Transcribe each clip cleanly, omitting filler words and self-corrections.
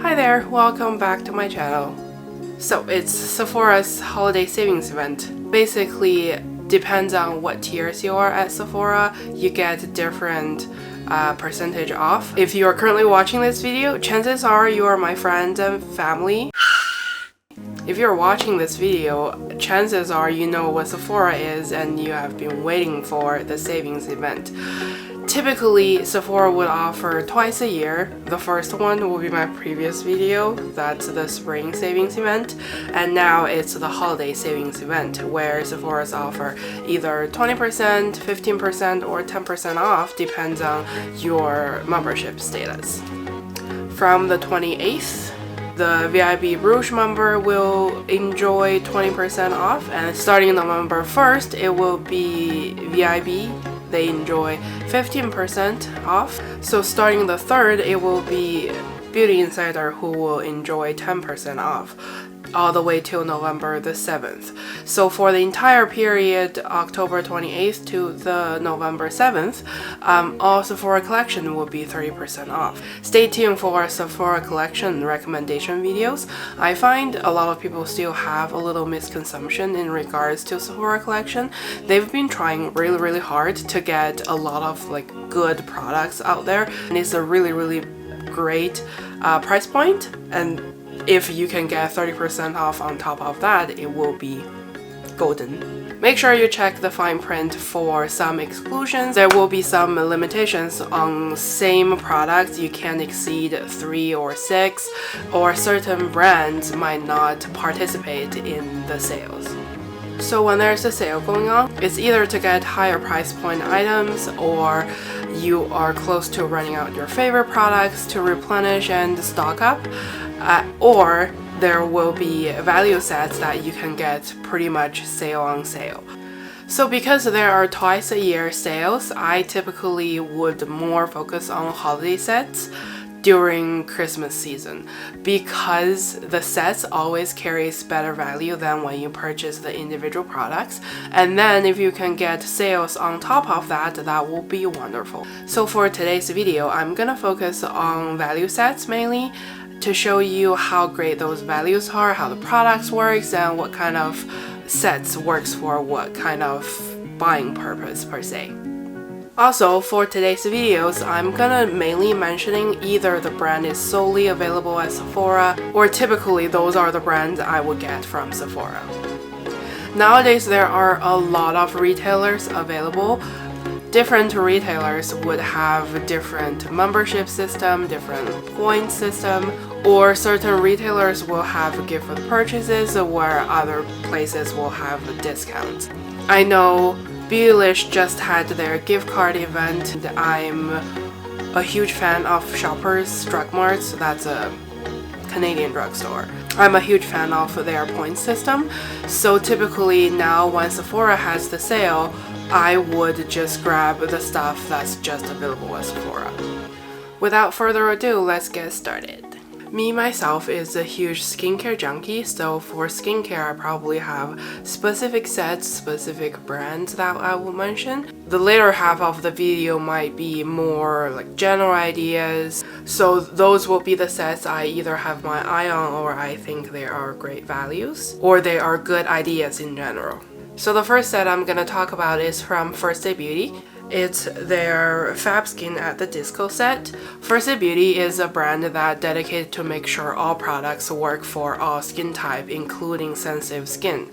Hi there, welcome back to my channel. So it's Sephora's holiday savings event. Basically, depends on what tiers you are at Sephora, you get different percentage off. If you are currently watching this video, chances are you are my friends and family. If you're watching this video, chances are you know what Sephora is and you have been waiting for the savings event. Typically, Sephora would offer twice a year. The first one will be my previous video, that's the spring savings event, and now it's the holiday savings event where Sephora's offer either 20%, 15%, or 10% off, depends on your membership status. From the 28th, the VIP Rouge member will enjoy 20% off, and starting November 1st, it will be VIP. They enjoy 15% off. So starting the 3rd, it will be Beauty Insider who will enjoy 10% off all the way till November the 7th. So for the entire period, October 28th to the November 7th, all Sephora collection will be 30% off. Stay tuned for Sephora collection recommendation videos. I find a lot of people still have a little misconception in regards to Sephora collection. They've been trying really hard to get a lot of good products out there, and it's a really great price point, and if you can get 30% off on top of that, it will be golden. Make sure you check the fine print for some exclusions. There will be some limitations on same products. You can't exceed 3 or 6, or certain brands might not participate in the sales. So when there's a sale going on, it's either to get higher price point items, or you are close to running out your favorite products to replenish and stock up, or there will be value sets that you can get pretty much sale on sale. So because there are twice a year sales, I typically would more focus on holiday sets during Christmas season, because the sets always carries better value than when you purchase the individual products, and then if you can get sales on top of that, that will be wonderful. So for today's video, I'm gonna focus on value sets mainly, to show you how great those values are, how the products works, and what kind of sets works for what kind of buying purpose per se. Also, for today's videos, I'm gonna mainly mentioning either the brand is solely available at Sephora, or typically those are the brands I would get from Sephora. Nowadays, there are a lot of retailers available. Different retailers would have different membership system, different point system, or certain retailers will have gift with purchases where other places will have discounts. I know Beautylish just had their gift card event. I'm a huge fan of Shoppers Drug Marts, that's a Canadian drugstore. I'm a huge fan of their point system, so typically now when Sephora has the sale, I would just grab the stuff that's just available at Sephora. Without further ado, let's get started. Me, myself, is a huge skincare junkie, so for skincare I probably have specific sets, specific brands that I will mention. The later half of the video might be more general ideas, so those will be the sets I either have my eye on, or I think they are great values, or they are good ideas in general. So the first set I'm gonna talk about is from First Aid Beauty. It's their Fab Skin at the Disco set. First Aid Beauty is a brand that dedicated to make sure all products work for all skin type, including sensitive skin.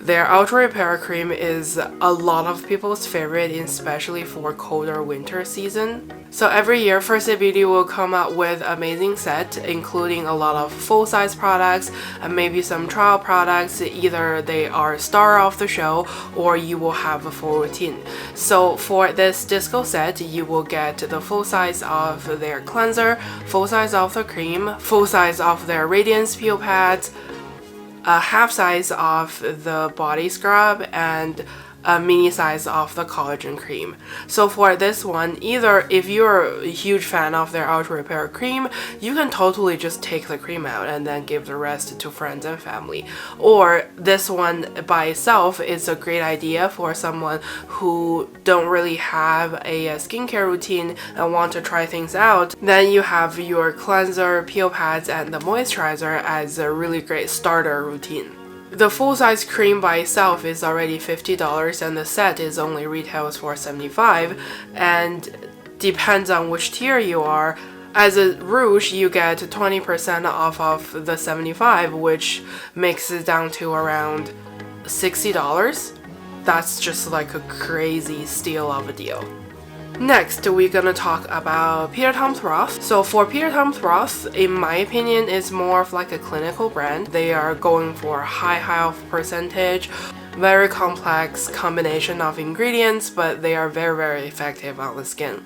Their Ultra Repair Cream is a lot of people's favorite, especially for colder winter season. So every year, First Aid Beauty will come out with amazing set, including a lot of full-size products and maybe some trial products. Either they are star of the show, or you will have a full routine. So for this disco set, you will get the full size of their cleanser, full size of the cream, full size of their radiance peel pads, a half size of the body scrub, and a mini size of the collagen cream. So for this one, either if you're a huge fan of their Ultra Repair cream, you can totally just take the cream out and then give the rest to friends and family. Or this one by itself is a great idea for someone who don't really have a skincare routine and want to try things out. Then you have your cleanser, peel pads, and the moisturizer as a really great starter routine. The full-size cream by itself is already $50 and the set is only retails for $75, and depends on which tier you are. As a Rouge, you get 20% off of the $75, which makes it down to around $60. That's just like a crazy steal of a deal. Next, we're gonna talk about Peter Tom's Roth. So for Peter Tom's Roth, in my opinion, is more of like a clinical brand. They are going for high health percentage, very complex combination of ingredients, but they are very, very effective on the skin.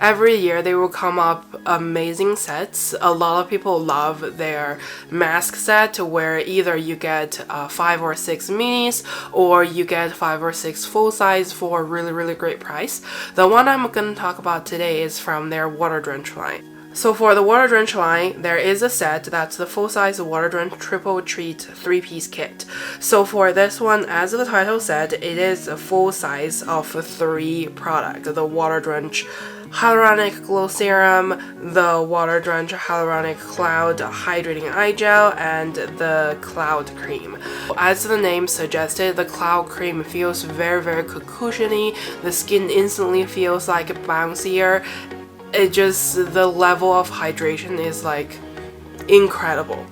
Every year they will come up amazing sets. A lot of people love their mask set where either you get 5 or 6 minis or you get 5 or 6 full size for a really, really great price. The one I'm going to talk about today is from their Water Drench line. So for the Water Drench line, there is a set that's the full-size Water Drench Triple Treat 3-piece kit. So for this one, as the title said, it is a full size of 3 products. The Water Drench Hyaluronic Glow Serum, the Water Drench Hyaluronic Cloud Hydrating Eye Gel, and the Cloud Cream. As the name suggested, the Cloud Cream feels very, very cushiony. The skin instantly feels like bouncier. It just, the level of hydration is like incredible.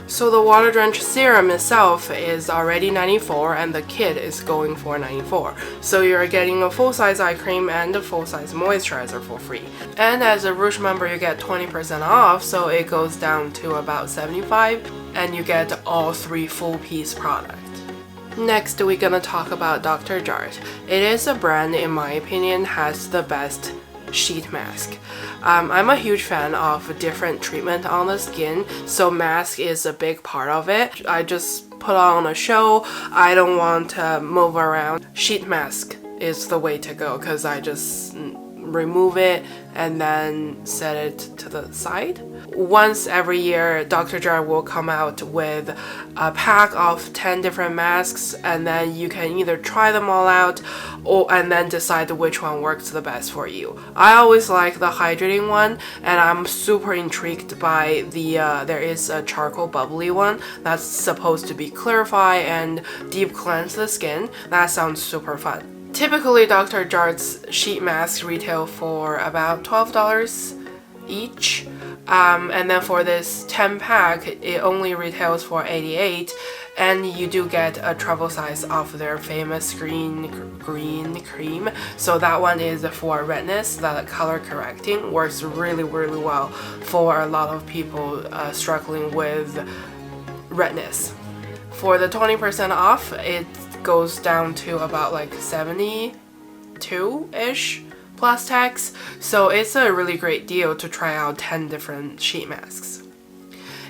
So the Water Drench Serum itself is already $94 and the kit is going for $94. So you're getting a full-size eye cream and a full-size moisturizer for free. And as a Rouge member, you get 20% off, so it goes down to about $75 and you get all 3 full-piece products. Next, we're gonna talk about Dr. Jart. It is a brand, in my opinion, has the best sheet mask. I'm a huge fan of different treatment on the skin, so mask is a big part of it. I just put on a show, I don't want to move around. Sheet mask is the way to go because I just remove it and then set it to the side. Once every year, Dr. Jart will come out with a pack of 10 different masks, and then you can either try them all out and then decide which one works the best for you. I always like the hydrating one, and I'm super intrigued by the there is a charcoal bubbly one that's supposed to be clarify and deep cleanse the skin. That sounds super fun. Typically, Dr. Jart's sheet masks retail for about $12 each. And then for this 10 pack, it only retails for $88, and you do get a travel size of their famous green cream. So that one is for redness, that color correcting works really, really well for a lot of people struggling with redness. For the 20% off, it goes down to about like 72-ish plus tax, so it's a really great deal to try out 10 different sheet masks.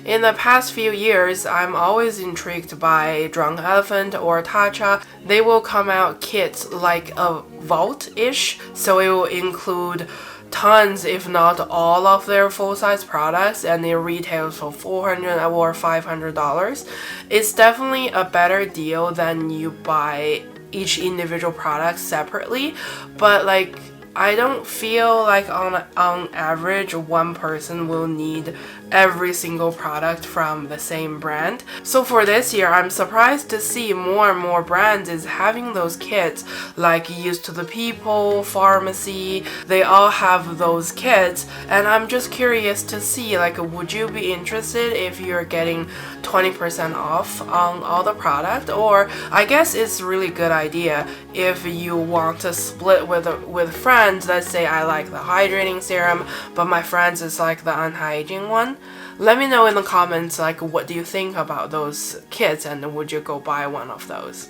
In the past few years, I'm always intrigued by Drunk Elephant or Tatcha. They will come out kits like a vault-ish, so it will include tons, if not all, of their full-size products, and it retails for $400 or $500. It's definitely a better deal than you buy each individual product separately, but like I don't feel like on average one person will need every single product from the same brand. So for this year, I'm surprised to see more and more brands is having those kits, like Used to the People, Pharmacy, they all have those kits, and I'm just curious to see, like, would you be interested if you're getting 20% off on all the product? Or I guess it's a really good idea if you want to split with friends. Let's say I like the hydrating serum, but my friends is like the anti-aging one. Let me know in the comments, like, what do you think about those kits, and would you go buy one of those?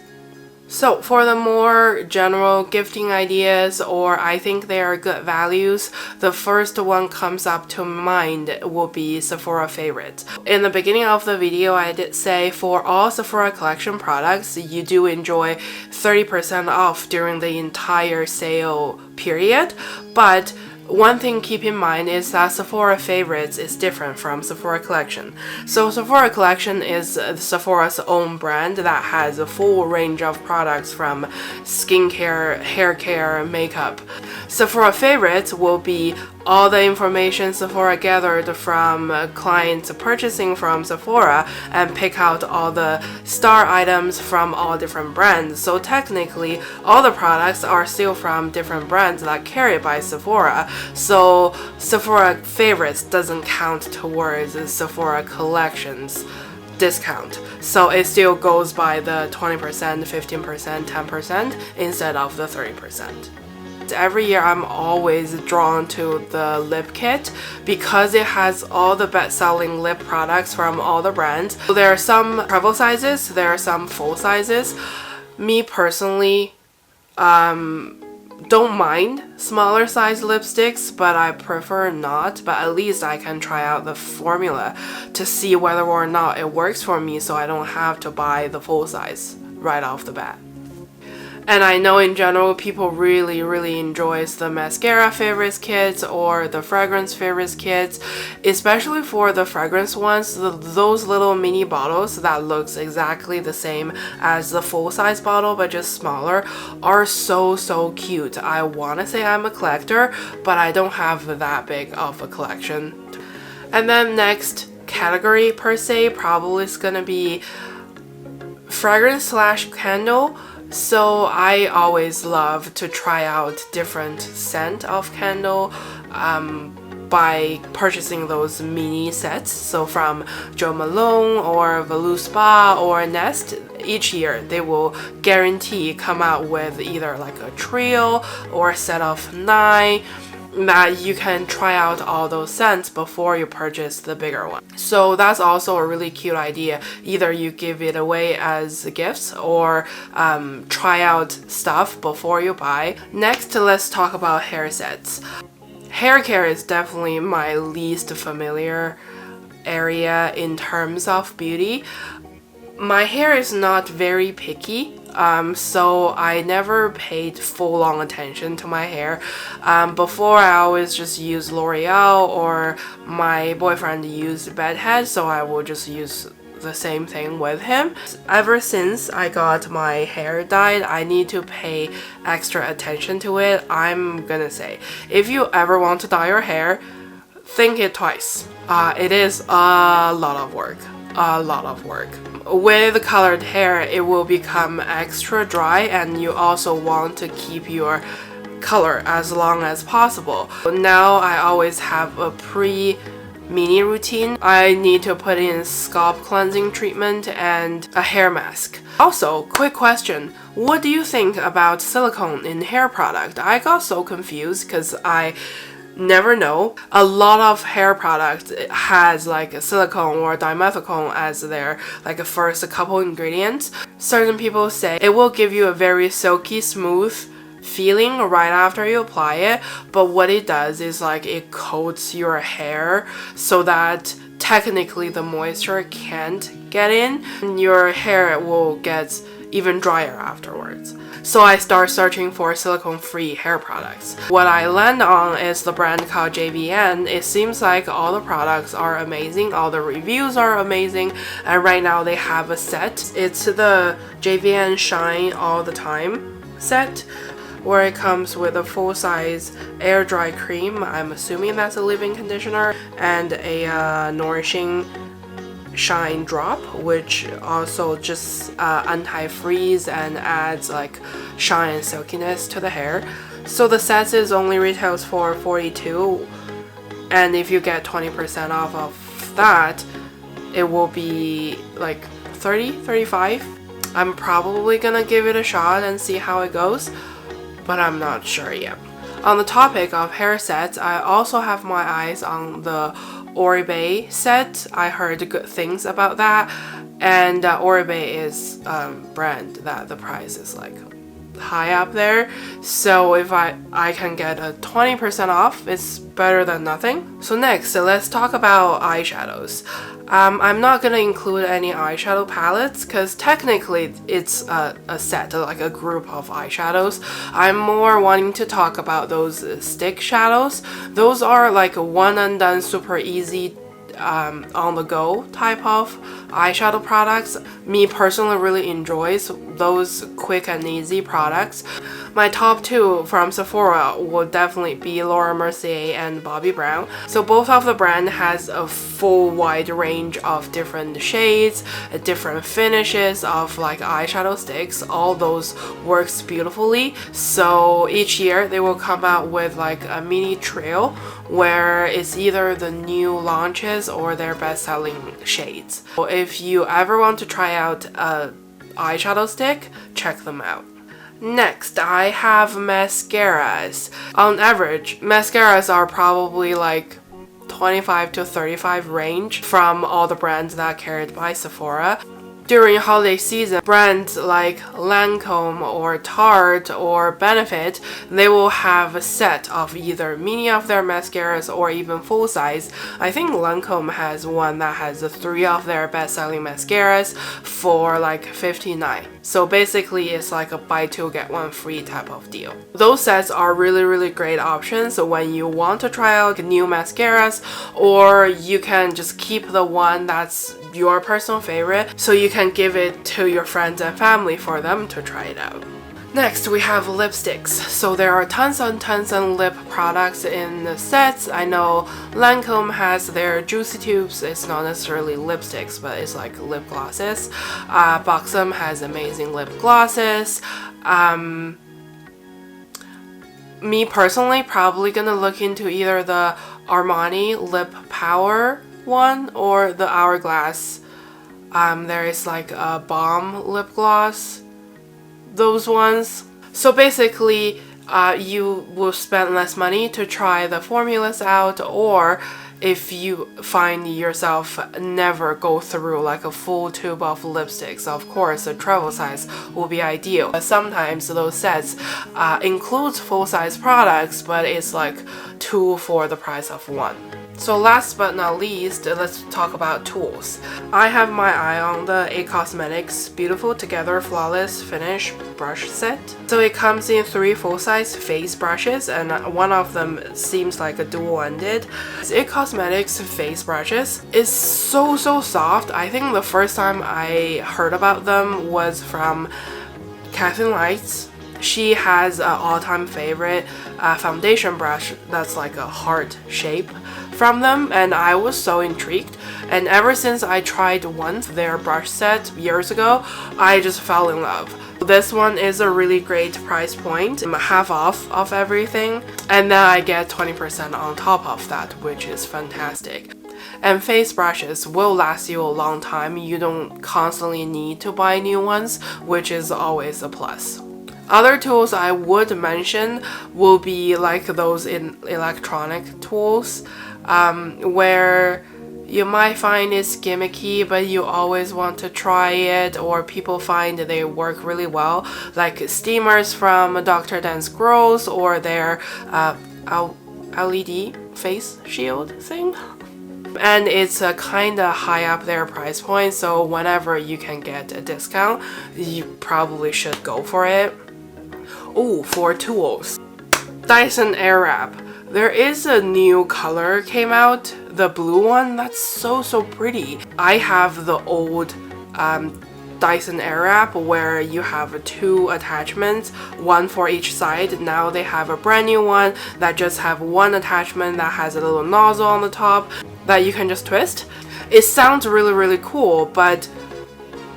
So for the more general gifting ideas, or I think they are good values, the first one comes up to mind will be Sephora favorites. In the beginning of the video, I did say for all Sephora collection products, you do enjoy 30% off during the entire sale period, but one thing keep in mind is that Sephora Favorites is different from Sephora Collection. So Sephora Collection is Sephora's own brand that has a full range of products from skincare, hair care, makeup. Sephora Favorites will be all the information Sephora gathered from clients purchasing from Sephora and pick out all the star items from all different brands. So technically, all the products are still from different brands that carried by Sephora. So Sephora Favorites doesn't count towards Sephora Collections discount. So it still goes by the 20%, 15%, 10% instead of the 30%. Every year I'm always drawn to the lip kit because it has all the best-selling lip products from all the brands. So there are some travel sizes, there are some full sizes. Me personally, don't mind smaller size lipsticks, but I prefer not. But at least I can try out the formula to see whether or not it works for me, so I don't have to buy the full size right off the bat. And I know in general people really enjoys the mascara favorites kits or the fragrance favorites kits, especially for the fragrance ones. Those little mini bottles that looks exactly the same as the full size bottle but just smaller are so cute. I want to say I'm a collector, but I don't have that big of a collection. And then next category per se probably is gonna be fragrance / candle. So I always love to try out different scent of candle by purchasing those mini sets. So from Jo Malone or Velu Spa or Nest, each year they will guarantee come out with either like a trio or a set of 9 that you can try out all those scents before you purchase the bigger one. So that's also a really cute idea. Either you give it away as gifts or try out stuff before you buy. Next, let's talk about hair sets. Hair care is definitely my least familiar area in terms of beauty. My hair is not very picky. So I never paid full-on attention to my hair. Before I always just use L'Oreal, or my boyfriend used Bedhead, so I will just use the same thing with him. Ever since I got my hair dyed, I need to pay extra attention to it. I'm gonna say, if you ever want to dye your hair, think it twice. It is a lot of work. With colored hair, it will become extra dry, and you also want to keep your color as long as possible. Now I always have a mini routine. I need to put in scalp cleansing treatment and a hair mask. Also, quick question, what do you think about silicone in hair product? I got so confused because I never know. A lot of hair product has like a silicone or dimethicone as their like a first couple ingredients. Certain people say it will give you a very silky smooth feeling right after you apply it, but what it does is like it coats your hair so that technically the moisture can't get in and your hair will get even drier afterwards. So I start searching for silicone-free hair products. What I land on is the brand called JVN. It seems like all the products are amazing, all the reviews are amazing, and right now they have a set. It's the JVN Shine All the Time set, where it comes with a full-size air dry cream, I'm assuming that's a leave-in conditioner, and a nourishing shine drop, which also just anti-freeze and adds like shine and silkiness to the hair. So the set is only retails for $42, and if you get 20% off of that, it will be like $35. I'm probably gonna give it a shot and see how it goes, but I'm not sure yet. On the topic of hair sets, I also have my eyes on the Oribe set. I heard good things about that, and Oribe is a brand that the price is like high up there, so if I can get a 20% off, it's better than nothing. So next, let's talk about eyeshadows. I'm not gonna include any eyeshadow palettes because technically it's a set, like a group of eyeshadows. I'm more wanting to talk about those stick shadows. Those are like a one and done, super easy on the go type of eyeshadow products. Me personally really enjoys those quick and easy products. My top two from Sephora will definitely be Laura Mercier and Bobbi Brown. So both of the brand has a full wide range of different shades, different finishes of like eyeshadow sticks. All those works beautifully. So each year they will come out with like a mini trail where it's either the new launches or their best-selling shades. So if you ever want to try out a eyeshadow stick, check them out. Next, I have mascaras. On average, mascaras are probably like 25 to 35 range from all the brands that are carried by Sephora. During holiday season, brands like Lancome or Tarte or Benefit, they will have a set of either mini of their mascaras or even full size. I think Lancome has one that has 3 of their best-selling mascaras for like $59. So basically it's like a buy two get one free type of deal. Those sets are really great options so when you want to try out new mascaras, or you can just keep the one that's your personal favorite so you can give it to your friends and family for them to try it out. Next, we have lipsticks. So there are tons and lip products in the sets. I know Lancome has their Juicy Tubes. It's not necessarily lipsticks, but it's like lip glosses. Buxom has amazing lip glosses. Me personally, probably gonna look into either the Armani Lip Power one or the Hourglass. There is like a balm lip gloss, those ones. So basically you will spend less money to try the formulas out, or if you find yourself never go through like a full tube of lipsticks, of course a travel size will be ideal. But sometimes those sets includes full-size products, but it's like 2 for the price of 1. So last but not least, let's talk about tools. I have my eye on the IT Cosmetics Beautiful Together Flawless Finish brush set. So it comes in 3 full-size face brushes, and one of them seems like a dual-ended. IT Cosmetics face brushes is so soft. I think the first time I heard about them was from Kathleen Lights. She has an all-time favorite foundation brush that's like a heart shape from them, and I was so intrigued, and ever since I tried once their brush set years ago, I just fell in love. This one is a really great price point, half off of everything, and then I get 20% on top of that, which is fantastic. And face brushes will last you a long time. You don't constantly need to buy new ones, which is always a plus. Other tools I would mention will be like those in electronic tools, where you might find it's gimmicky, but you always want to try it, or people find they work really well, like steamers from Dr. Dance Girls or their LED face shield thing. And it's kind of high up their price point, so whenever you can get a discount, you probably should go for it. Oh, for tools, Dyson Airwrap. There is a new color came out, the blue one, that's so pretty. I have the old Dyson Airwrap where you have 2 attachments, 1 for each side. Now they have a brand new one that just have 1 attachment that has a little nozzle on the top that you can just twist. It sounds really cool, but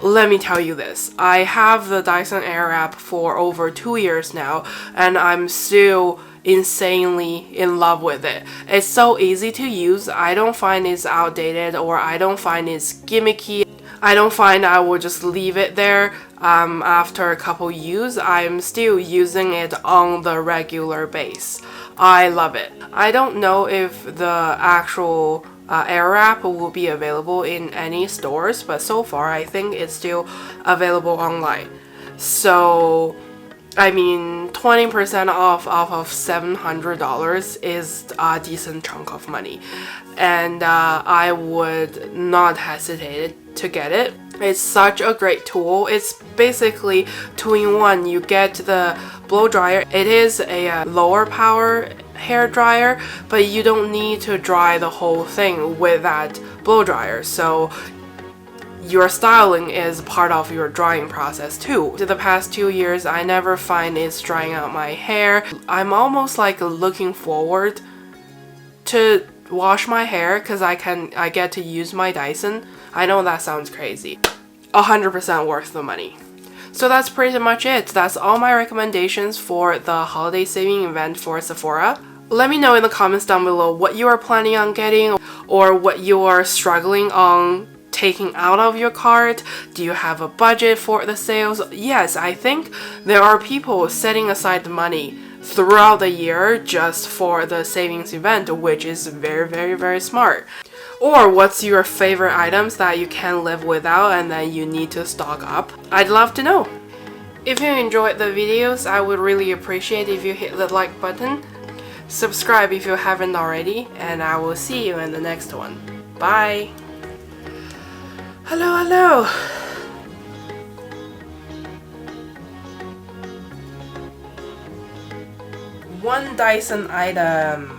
let me tell you this, I have the Dyson Airwrap for over 2 years now, and I'm still insanely in love with it. It's so easy to use. I don't find it's outdated, or I don't find it's gimmicky. I don't find I will just leave it there after a couple use. I'm still using it on the regular base. I love it. I don't know if the actual Airwrap will be available in any stores, but so far I think it's still available online. So I mean, 20% off of $700 is a decent chunk of money, and I would not hesitate to get it. It's such a great tool. It's basically 2-in-1. You get the blow dryer. It is a lower power hair dryer, but you don't need to dry the whole thing with that blow dryer. So your styling is part of your drying process too. The past 2 years, I never find it's drying out my hair. I'm almost like looking forward to wash my hair because I get to use my Dyson. I know that sounds crazy. 100% worth the money. So that's pretty much it. That's all my recommendations for the holiday saving event for Sephora. Let me know in the comments down below what you are planning on getting or what you are struggling on taking out of your cart. Do you have a budget for the sales? Yes, I think there are people setting aside the money throughout the year just for the savings event, which is very, very, very smart. Or what's your favorite items that you can't live without and then you need to stock up? I'd love to know. If you enjoyed the videos, I would really appreciate if you hit the like button. Subscribe if you haven't already, and I will see you in the next one. Bye! Hello, hello! One Dyson item.